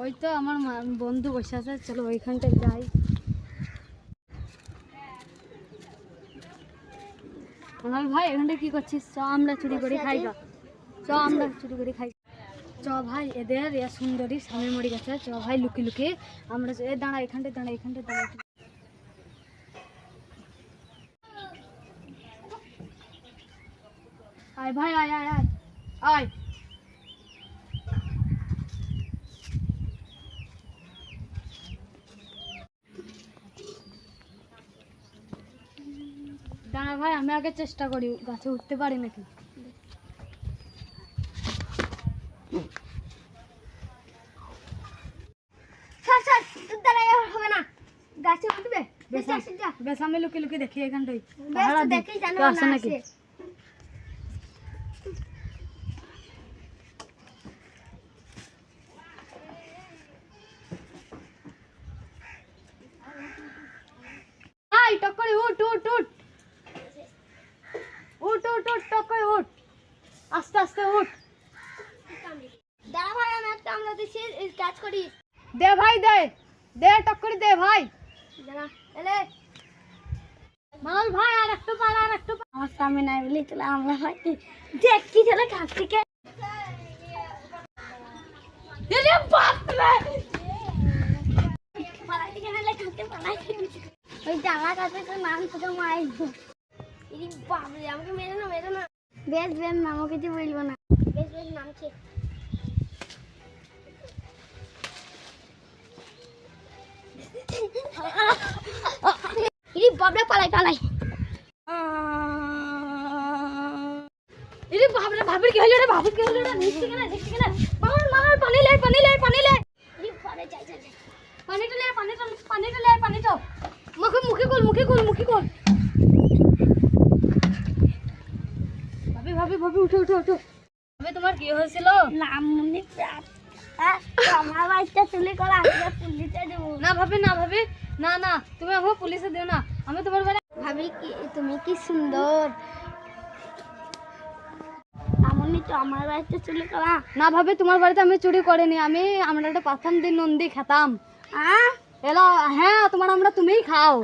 ওই তো আমার বন্ধু বসে আছে, চলো ওইখানটায় যাই। মনাল ভাই এখানটা কি করছিস? চ আমরা চুরি করে খাই গা, চ আমরা চুরি করে খাই। চ ভাই, এদের সুন্দরী স্বামী মরে গেছে, চ ভাই লুকিয়ে লুকিয়ে আমরা দাঁড়া এখানটায়, দাঁড়া এখানটায় দাঁড়া। আয় ভাই, আয় আয় আয় আয়। দাঁড়া ভাই, আমি আগে চেষ্টা করি, গাছে উঠতে পারি নাকি। গাছে উঠবে বেশ আমি লুকিয়ে লুকিয়ে দেখি এখানটাই দেখি জানো আসে নাকি। টক্করে উঠ উঠ উঠ উঠ উঠ উঠ, টক্করে উঠ, আস্তে আস্তে উঠ। দাঁড়া ভাই, আমি একটা আমরা দিচ্ছি কাজ করি। দে ভাই, দে দে টক্করি দে ভাই। দাঁড়া এলে মাল ভাই, আর একটু পার, আর একটু পার। আমার সামনে নাই বলি চলে আমরা ভাই দেখ কি চলে কাছ থেকে ওই জামা কাছে তো নাম তো মায়ের বাবরে, আমাকে মেরে না মেরে না। বেশ বেশ নাম কিছু বলবো না, বেশ বেশ নামছে। বাবরে পালাই পালাই। ভাবলে ভাবির কি হলো রে? ভাবির কি হলো রে? নিচে কেন দেখতে কেন? মামার মামার পানি লে, পানি লে, পানি লে। পরে যাই যাই পানিটা লে, পানিটা পানিটা লে, পানিটা মুখে মুখে কল, মুখে কল, মুখে কল। ভাবি ভাবি ভাবি, উঠো উঠো উঠো। ভাবি তোমার কি হয়েছিল? নাম মনে আমার বাচ্চা চুলি করা পুলিশে দেবো। না ভাবি, না ভাবি, না না, তুমি আমাকে পুলিশে দিও না, আমি তোমার বাড়ি। ভাবি কি তুমি কি সুন্দর, এমনই তো আমার বাড়িতে চুলি করা। না ভাবি, তোমার বাড়িতে আমি চুরি করিনি, আমরা একটা প্রথম দিন নন্দী খেতাম। এলা হ্যাঁ, তোমার আমরা তুমিই খাও।